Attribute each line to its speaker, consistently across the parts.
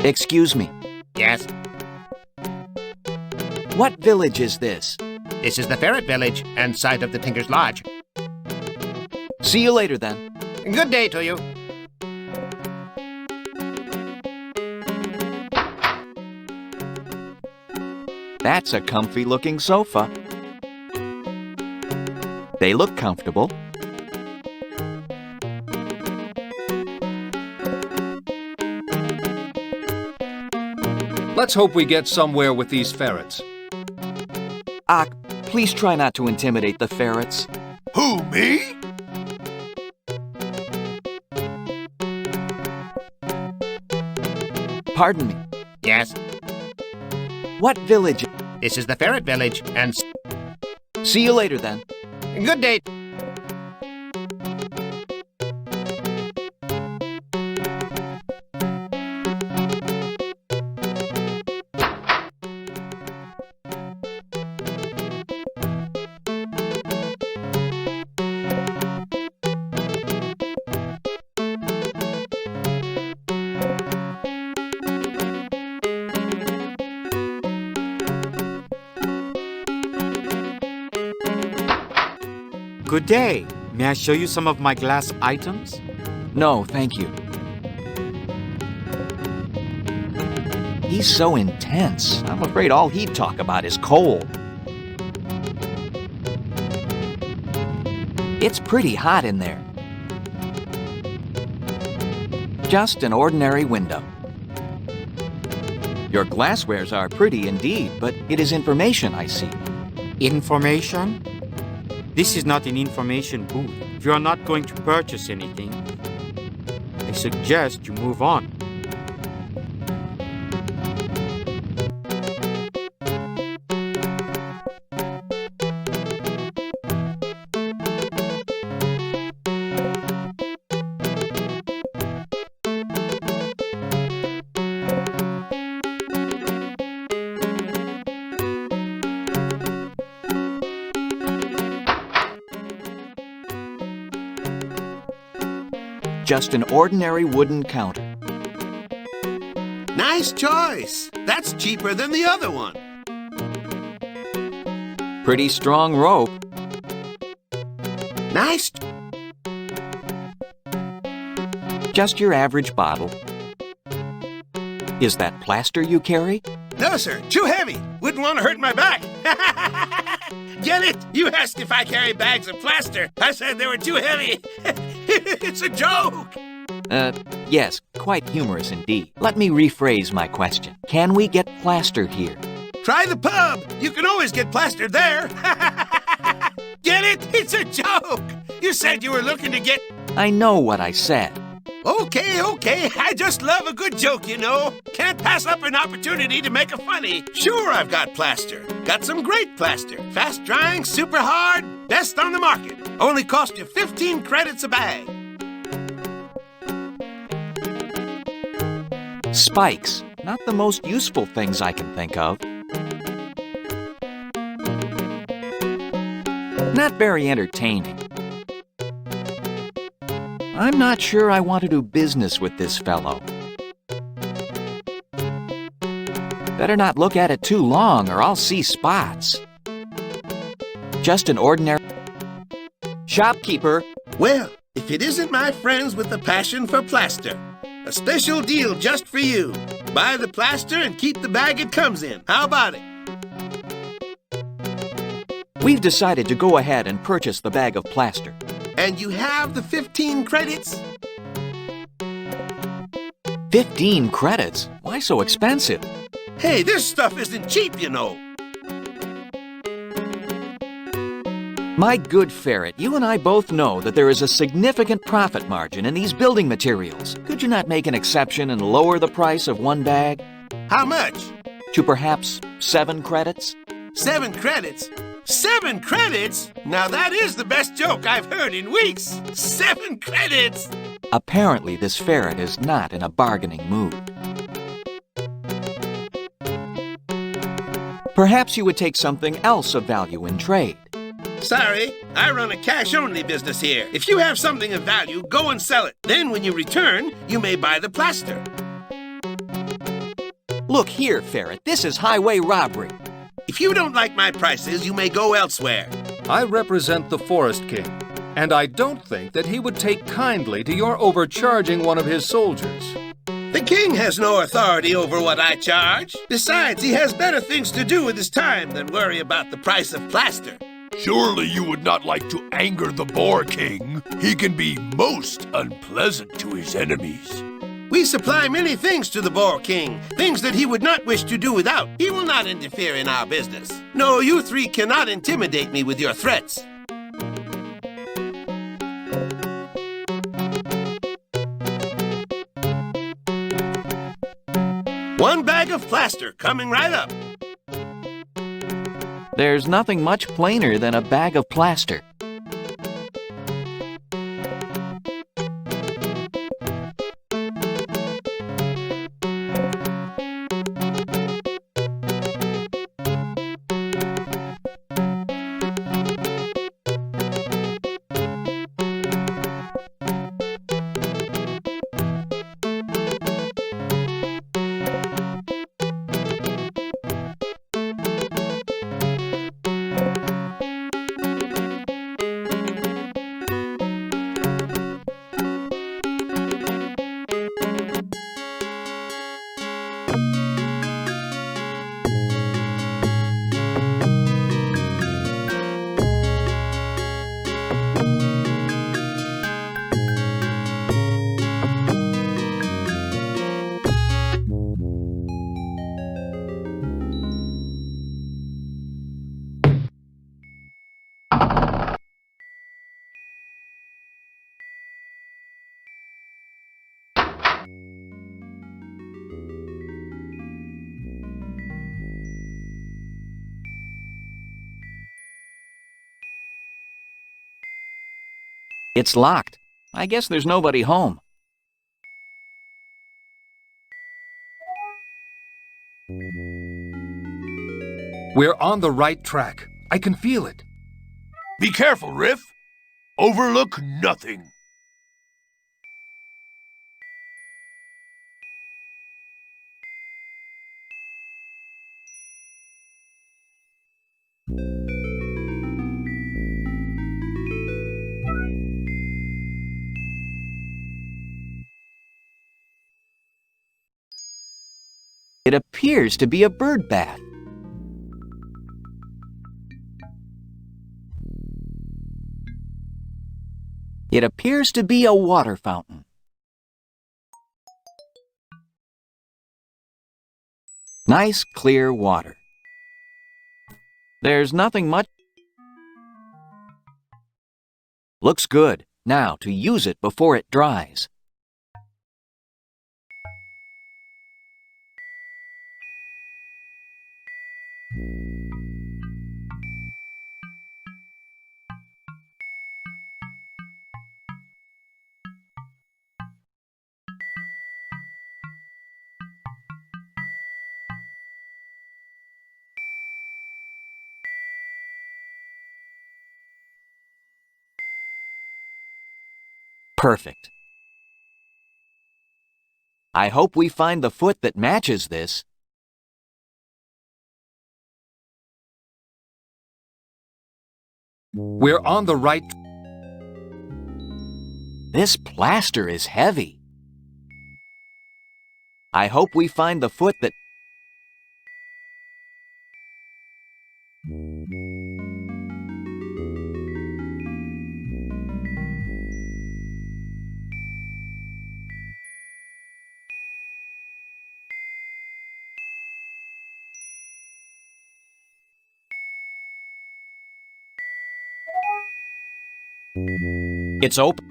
Speaker 1: Excuse me.
Speaker 2: Yes?
Speaker 1: What village is this?
Speaker 2: This is the ferret village and site of the Tinker's Lodge.
Speaker 1: See you later, then.
Speaker 2: Good day to you.
Speaker 1: That's a comfy-looking sofa. They look comfortable.
Speaker 3: Let's hope we get somewhere with these ferrets.
Speaker 1: Please try not to intimidate the ferrets.
Speaker 4: Who, me?
Speaker 1: Pardon me.
Speaker 2: Yes?
Speaker 1: What village?
Speaker 2: This is the ferret village and...
Speaker 1: See you later, then.
Speaker 2: Good day.
Speaker 5: Good day. May I show you some of my glass items?
Speaker 1: No, thank you. He's so intense. I'm afraid all he'd talk about is coal. It's pretty hot in there. Just an ordinary window. Your glasswares are pretty indeed, but it is information I seek.
Speaker 5: Information? This is not an information booth. If you are not going to purchase anything, I suggest you move on.
Speaker 1: Just an ordinary wooden counter.
Speaker 4: Nice choice. That's cheaper than the other one.
Speaker 1: Pretty strong rope.
Speaker 4: Nice.
Speaker 1: Just your average bottle. Is that plaster you carry?
Speaker 4: No, sir. Too heavy. Wouldn't want to hurt my back. Get it? You asked if I carry bags of plaster. I said they were too heavy. It's a joke.
Speaker 1: Yes, quite humorous indeed. Let me rephrase my question. Can we get plaster here?
Speaker 4: Try the pub. You can always get plastered there. Get it? It's a joke. You said you were looking to get...
Speaker 1: I know what I said.
Speaker 4: Okay. I just love a good joke, you know. Can't pass up an opportunity to make a funny. Sure, I've got plaster. Got some great plaster. Fast drying, super hard, best on the market. Only cost you 15 credits a bag.
Speaker 1: Spikes. Not the most useful things I can think of. Not very entertaining. I'm not sure I want to do business with this fellow. Better not look at it too long or I'll see spots. Just an ordinary... Shopkeeper!
Speaker 4: Well, if it isn't my friends with the passion for plaster. A special deal just for you. Buy the plaster and keep the bag it comes in. How about it?
Speaker 1: We've decided to go ahead and purchase the bag of plaster.
Speaker 4: And you have the 15 credits?
Speaker 1: 15 credits? Why so expensive?
Speaker 4: Hey, this stuff isn't cheap, you know.
Speaker 1: My good ferret, you and I both know that there is a significant profit margin in these building materials. Could you not make an exception and lower the price of one bag?
Speaker 4: How much?
Speaker 1: To perhaps 7 credits?
Speaker 4: 7 credits? 7 credits? Now that is the best joke I've heard in weeks. 7 credits!
Speaker 1: Apparently, this ferret is not in a bargaining mood. Perhaps you would take something else of value in trade.
Speaker 4: Sorry, I run a cash-only business here. If you have something of value, go and sell it. Then when you return, you may buy the plaster.
Speaker 1: Look here, Ferret, this is highway robbery.
Speaker 4: If you don't like my prices, you may go elsewhere.
Speaker 3: I represent the Forest King, and I don't think that he would take kindly to your overcharging one of his soldiers.
Speaker 4: The king has no authority over what I charge. Besides, he has better things to do with his time than worry about the price of plaster.
Speaker 6: Surely you would not like to anger the Boar King. He can be most unpleasant to his enemies.
Speaker 4: We supply many things to the Boar King, things that he would not wish to do without. He will not interfere in our business. No, you three cannot intimidate me with your threats. One bag of plaster coming right up.
Speaker 1: There's nothing much plainer than a bag of plaster. It's locked. I guess there's nobody home.
Speaker 3: We're on the right track. I can feel it.
Speaker 6: Be careful, Riff. Overlook nothing.
Speaker 1: It appears to be a bird bath. It appears to be a water fountain. Nice, clear water. There's nothing much. Looks good. Now to use it before it dries. Perfect. I hope we find the foot that matches this.
Speaker 3: We're on the right.
Speaker 1: This plaster is heavy. I hope we find the foot that... It's open.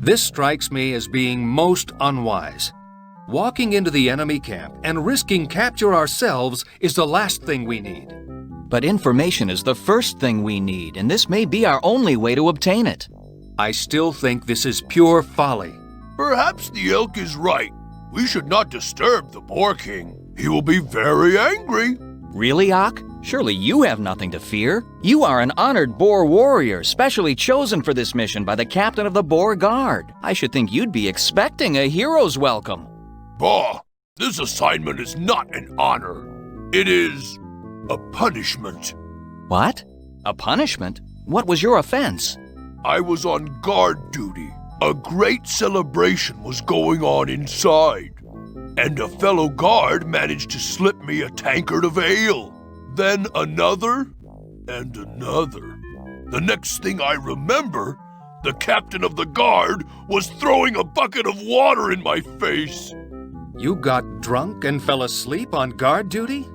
Speaker 3: This strikes me as being most unwise. Walking into the enemy camp and risking capture ourselves is the last thing we need.
Speaker 1: But information is the first thing we need, and this may be our only way to obtain it.
Speaker 3: I still think this is pure folly.
Speaker 6: Perhaps the elk is right. We should not disturb the Boar King. He will be very angry.
Speaker 1: Really, Ak? Surely you have nothing to fear. You are an honored Boar warrior, specially chosen for this mission by the captain of the Boar Guard. I should think you'd be expecting a hero's welcome.
Speaker 6: Bah! This assignment is not an honor. It is a punishment.
Speaker 1: What? A punishment? What was your offense?
Speaker 6: I was on guard duty. A great celebration was going on inside, and a fellow guard managed to slip me a tankard of ale. Then another, and another. The next thing I remember, the captain of the guard was throwing a bucket of water in my face.
Speaker 3: You got drunk and fell asleep on guard duty?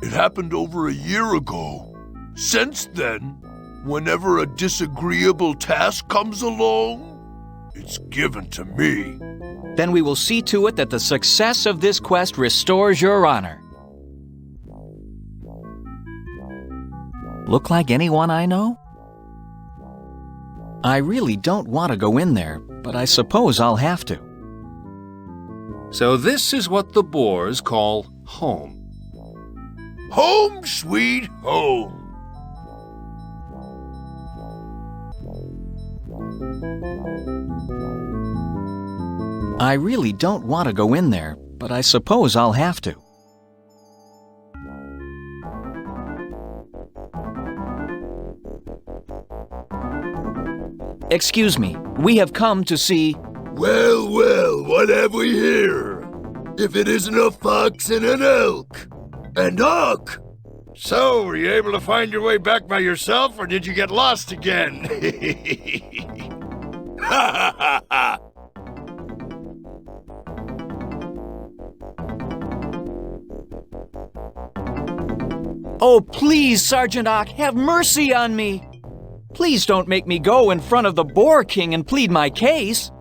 Speaker 6: It happened over a year ago. Since then, whenever a disagreeable task comes along, it's given to me.
Speaker 1: Then we will see to it that the success of this quest restores your honor. Look like anyone I know? I really don't want to go in there, but I suppose I'll have to.
Speaker 3: So this is what the Boars call home.
Speaker 6: Home, sweet home.
Speaker 1: I really don't want to go in there, but I suppose I'll have to. Excuse me, we have come to see...
Speaker 6: Well, well, what have we here? If it isn't a fox and an elk. And Ak! So, were you able to find your way back by yourself, or did you get lost again? Ha ha ha ha!
Speaker 1: Oh, please, Sergeant Ak, have mercy on me! Please don't make me go in front of the Boar King and plead my case.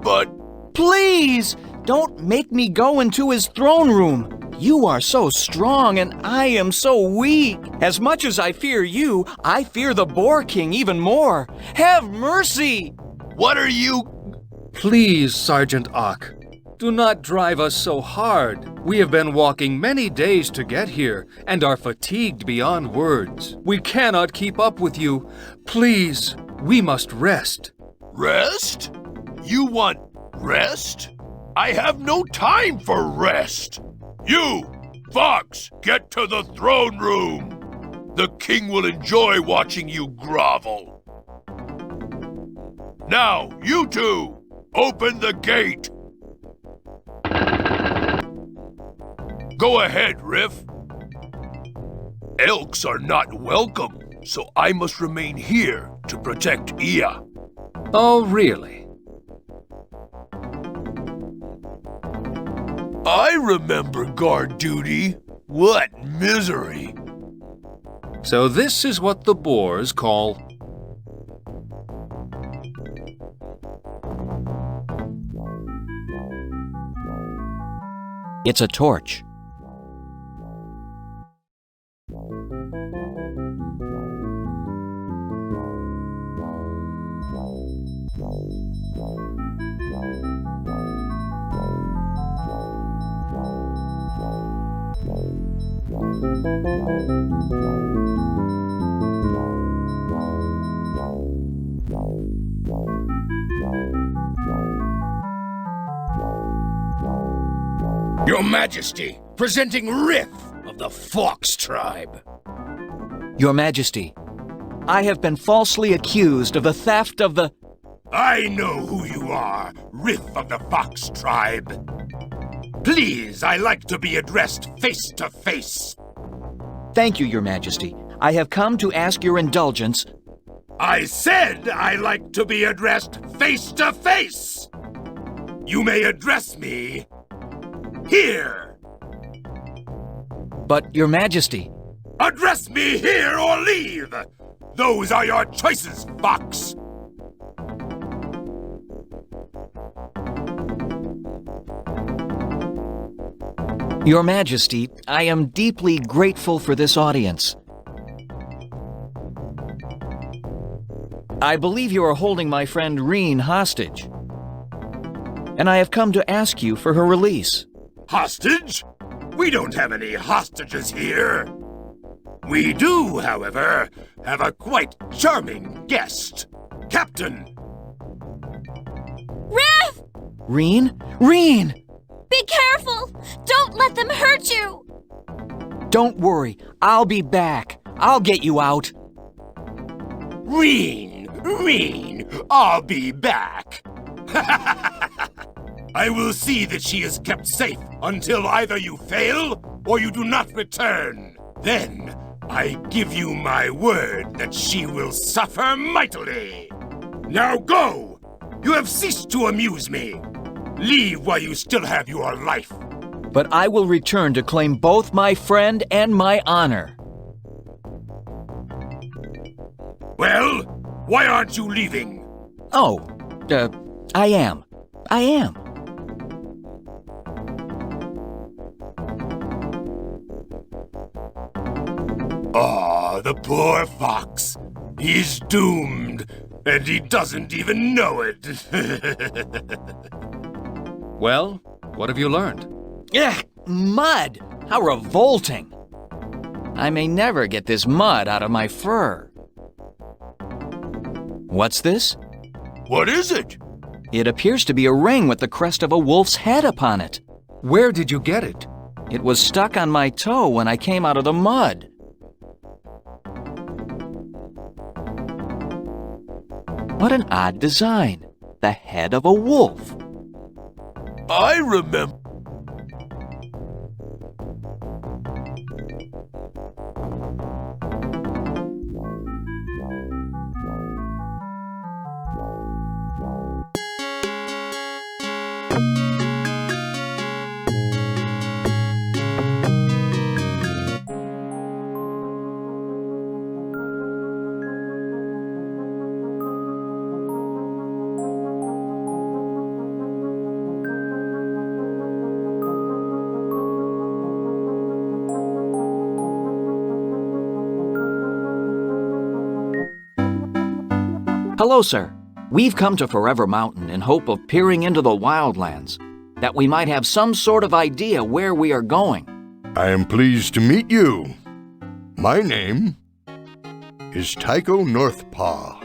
Speaker 6: But...
Speaker 1: Please, don't make me go into his throne room. You are so strong and I am so weak. As much as I fear you, I fear the Boar King even more. Have mercy!
Speaker 6: what are you...
Speaker 3: Please, Sergeant Ak, do not drive us so hard. We have been walking many days to get here and are fatigued beyond words. We cannot keep up with you. Please, we must rest.
Speaker 6: Rest? You want rest? I have no time for rest. You, Fox, get to the throne room. The king will enjoy watching you grovel. Now, you two, open the gate. Go ahead, Riff. Elks are not welcome, so I must remain here to protect Ia.
Speaker 3: Oh, really?
Speaker 6: I remember guard duty. What misery.
Speaker 3: So this is what the Boars call
Speaker 1: It's a torch.
Speaker 4: Your Majesty, presenting Riff of the Fox tribe.
Speaker 1: Your Majesty, I have been falsely accused of the theft of the...
Speaker 4: I know who you are, Riff of the Fox tribe. Please, I like to be addressed face to face.
Speaker 1: Thank you, Your Majesty. I have come to ask your indulgence.
Speaker 4: I said I like to be addressed face to face. You may address me here.
Speaker 1: But, Your Majesty...
Speaker 4: Address me here or leave. Those are your choices, Fox.
Speaker 1: Your Majesty, I am deeply grateful for this audience. I believe you are holding my friend Reen hostage, and I have come to ask you for her release.
Speaker 4: Hostage? We don't have any hostages here. We do, however, have a quite charming guest. Captain!
Speaker 7: Riff!
Speaker 1: Reen? Reen!
Speaker 7: Be careful! Don't let them hurt you!
Speaker 1: Don't worry, I'll be back. I'll get you out.
Speaker 4: Reen! I'll be back. I will see that she is kept safe until either you fail or you do not return. Then, I give you my word that she will suffer mightily. Now go! You have ceased to amuse me. Leave while you still have your life.
Speaker 1: But I will return to claim both my friend and my honor.
Speaker 4: Well, why aren't you leaving?
Speaker 1: Oh, I am.
Speaker 4: Ah, the poor fox. He's doomed, and he doesn't even know it.
Speaker 3: Well, what have you learned?
Speaker 1: Ugh, mud! How revolting! I may never get this mud out of my fur. What's this?
Speaker 6: What is it?
Speaker 1: It appears to be a ring with the crest of a wolf's head upon it.
Speaker 3: Where did you get it?
Speaker 1: It was stuck on my toe when I came out of the mud. What an odd design. The head of a wolf.
Speaker 6: I remember.
Speaker 1: Hello, sir. We've come to Forever Mountain in hope of peering into the wildlands, that we might have some sort of idea where we are going.
Speaker 6: I am pleased to meet you. My name is Tycho Northpaw.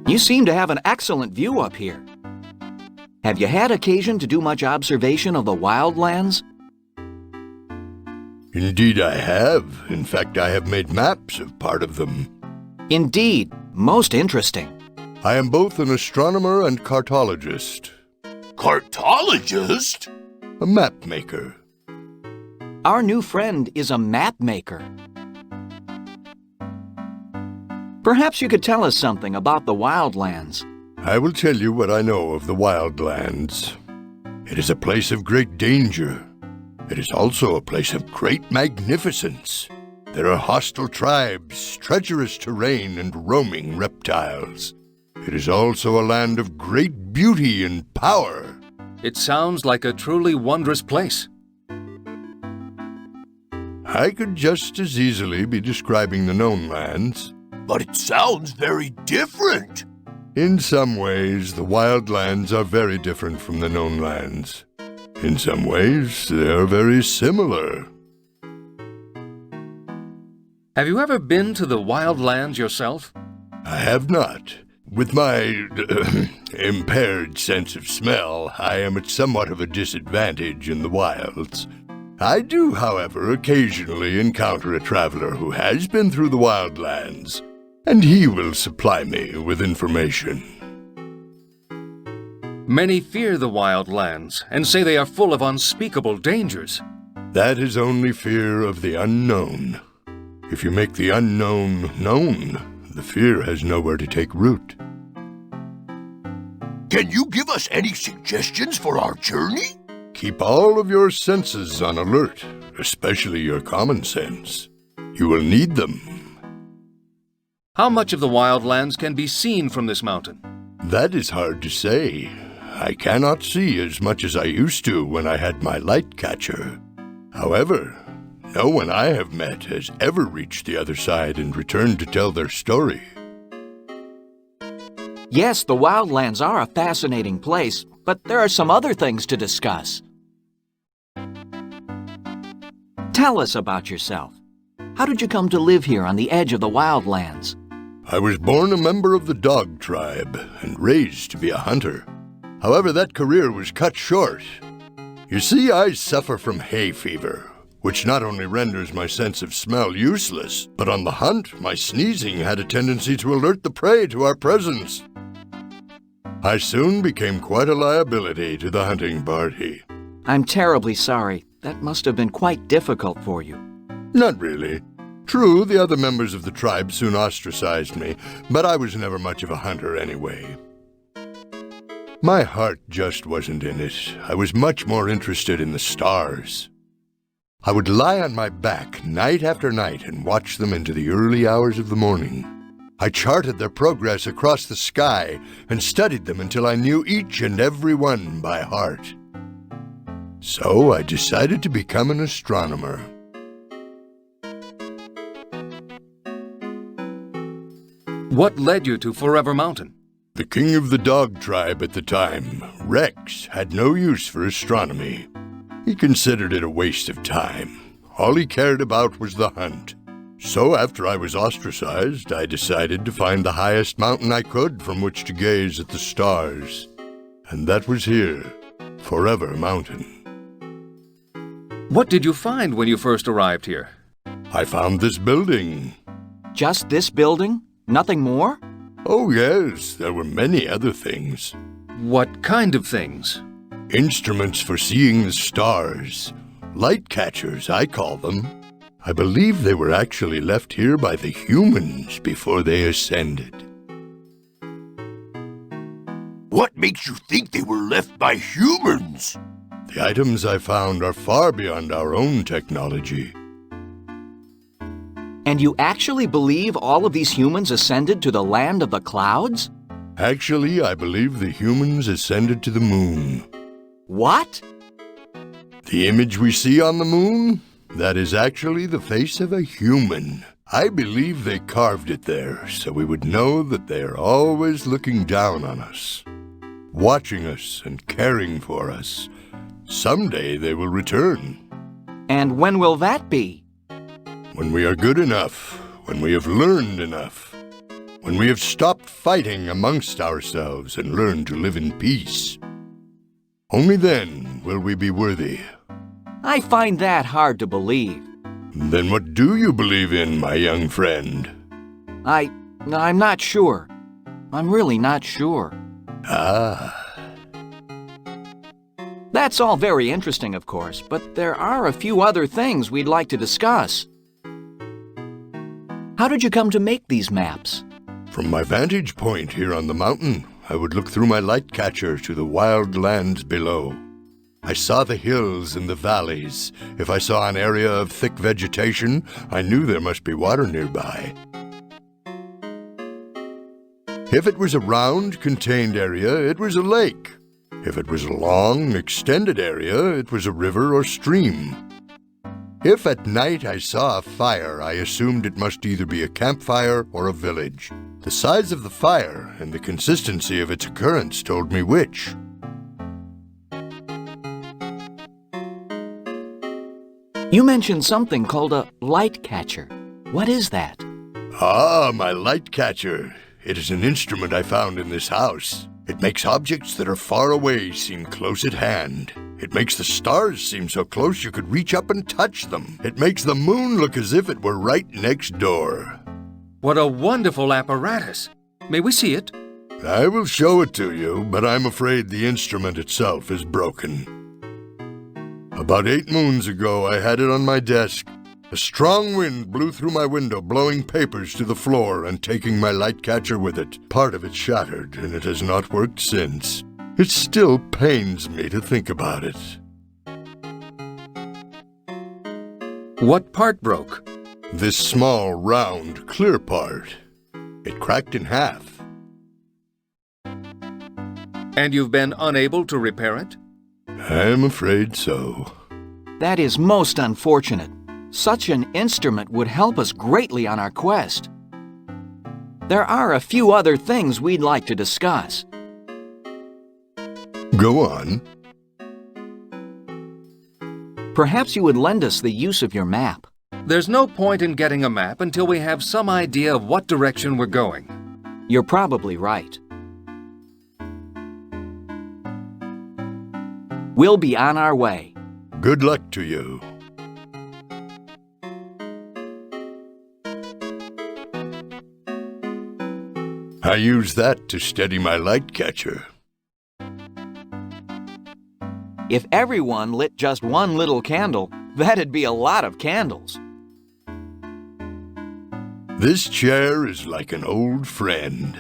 Speaker 1: You seem to have an excellent view up here. Have you had occasion to do much observation of the wildlands?
Speaker 6: Indeed I have. In fact, I have made maps of part of them.
Speaker 1: Indeed, most interesting.
Speaker 6: I am both an astronomer and cartologist. Cartologist? A map maker.
Speaker 1: Our new friend is a map maker. Perhaps you could tell us something about the wildlands.
Speaker 6: I will tell you what I know of the wildlands. It is a place of great danger. It is also a place of great magnificence. There are hostile tribes, treacherous terrain, and roaming reptiles. It is also a land of great beauty and power.
Speaker 3: It sounds like a truly wondrous place.
Speaker 6: I could just as easily be describing the known lands. But it sounds very different. In some ways, the wildlands are very different from the known lands. In some ways, they are very similar.
Speaker 3: Have you ever been to the wildlands yourself?
Speaker 6: I have not. With my impaired sense of smell, I am at somewhat of a disadvantage in the wilds. I do, however, occasionally encounter a traveler who has been through the wildlands, and he will supply me with information.
Speaker 3: Many fear the wildlands and say they are full of unspeakable dangers.
Speaker 6: That is only fear of the unknown. If you make the unknown known, the fear has nowhere to take root. Can you give us any suggestions for our journey? Keep all of your senses on alert, especially your common sense. You will need them.
Speaker 3: How much of the wildlands can be seen from this mountain?
Speaker 6: That is hard to say. I cannot see as much as I used to when I had my light catcher. However, no one I have met has ever reached the other side and returned to tell their story.
Speaker 1: Yes, the wildlands are a fascinating place, but there are some other things to discuss. Tell us about yourself. How did you come to live here on the edge of the wildlands?
Speaker 6: I was born a member of the dog tribe and raised to be a hunter. However, that career was cut short. You see, I suffer from hay fever, which not only renders my sense of smell useless, but on the hunt, my sneezing had a tendency to alert the prey to our presence. I soon became quite a liability to the hunting party.
Speaker 1: I'm terribly sorry. That must have been quite difficult for you.
Speaker 6: Not really. True, the other members of the tribe soon ostracized me, but I was never much of a hunter anyway. My heart just wasn't in it. I was much more interested in the stars. I would lie on my back night after night and watch them into the early hours of the morning. I charted their progress across the sky and studied them until I knew each and every one by heart. So I decided to become an astronomer.
Speaker 3: What led you to Forever Mountain?
Speaker 6: The king of the dog tribe at the time, Rex, had no use for astronomy. He considered it a waste of time. All he cared about was the hunt. So after I was ostracized, I decided to find the highest mountain I could from which to gaze at the stars. And that was here, Forever Mountain.
Speaker 3: What did you find when you first arrived here?
Speaker 6: I found this building.
Speaker 1: Just this building? Nothing more?
Speaker 6: Oh yes, there were many other things.
Speaker 3: What kind of things?
Speaker 6: Instruments for seeing the stars. Light catchers, I call them. I believe they were actually left here by the humans before they ascended.
Speaker 4: What makes you think they were left by humans?
Speaker 6: The items I found are far beyond our own technology.
Speaker 1: And you actually believe all of these humans ascended to the land of the clouds?
Speaker 6: Actually, I believe the humans ascended to the moon.
Speaker 1: What?
Speaker 6: The image we see on the moon? That is actually the face of a human. I believe they carved it there so we would know that they are always looking down on us, watching us and caring for us. Someday they will return.
Speaker 1: And when will that be?
Speaker 6: When we are good enough, when we have learned enough, when we have stopped fighting amongst ourselves and learned to live in peace. Only then will we be worthy.
Speaker 1: I find that hard to believe.
Speaker 6: Then what do you believe in, my young friend?
Speaker 1: I'm not sure. I'm really not sure.
Speaker 6: Ah.
Speaker 1: That's all very interesting, of course, but there are a few other things we'd like to discuss. How did you come to make these maps?
Speaker 6: From my vantage point here on the mountain, I would look through my light catcher to the wild lands below. I saw the hills and the valleys. If I saw an area of thick vegetation, I knew there must be water nearby. If it was a round, contained area, it was a lake. If it was a long, extended area, it was a river or stream. If at night I saw a fire, I assumed it must either be a campfire or a village. The size of the fire and the consistency of its occurrence told me which.
Speaker 1: You mentioned something called a light catcher. What is that?
Speaker 6: Ah, my light catcher. It is an instrument I found in this house. It makes objects that are far away seem close at hand. It makes the stars seem so close you could reach up and touch them. It makes the moon look as if it were right next door.
Speaker 3: What a wonderful apparatus! May we see it?
Speaker 6: I will show it to you, but I'm afraid the instrument itself is broken. About 8 moons ago, I had it on my desk. A strong wind blew through my window, blowing papers to the floor and taking my light catcher with it. Part of it shattered, and it has not worked since. It still pains me to think about it.
Speaker 3: What part broke?
Speaker 6: This small, round, clear part. It cracked in half.
Speaker 3: And you've been unable to repair it?
Speaker 6: I'm afraid so.
Speaker 1: That is most unfortunate. Such an instrument would help us greatly on our quest. There are a few other things we'd like to discuss.
Speaker 6: Go on.
Speaker 1: Perhaps you would lend us the use of your map.
Speaker 3: There's no point in getting a map until we have some idea of what direction we're going.
Speaker 1: You're probably right. We'll be on our way.
Speaker 6: Good luck to you. I use that to steady my light catcher.
Speaker 1: If everyone lit just one little candle, that'd be a lot of candles.
Speaker 6: This chair is like an old friend.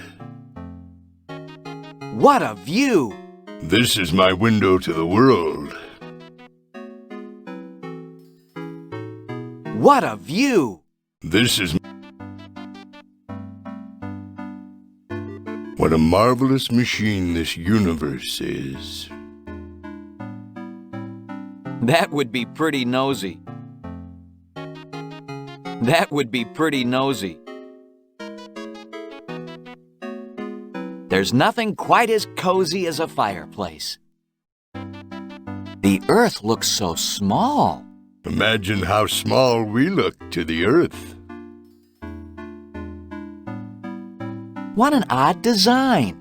Speaker 1: What a view!
Speaker 6: This is my window to the world.
Speaker 1: What a view!
Speaker 6: This is... What a marvelous machine this universe is.
Speaker 1: That would be pretty nosy. That would be pretty nosy. There's nothing quite as cozy as a fireplace. The Earth looks so small.
Speaker 6: Imagine how small we look to the Earth.
Speaker 1: What an odd design.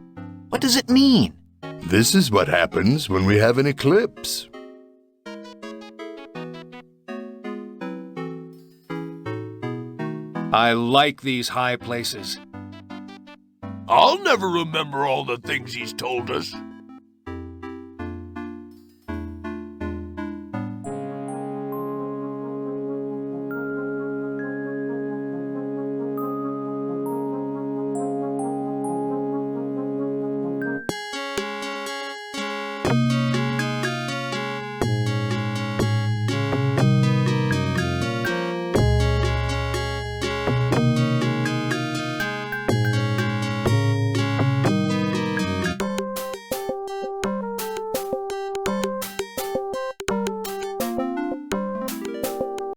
Speaker 1: What does it mean?
Speaker 6: This is what happens when we have an eclipse.
Speaker 3: I like these high places.
Speaker 6: I'll never remember all the things he's told us.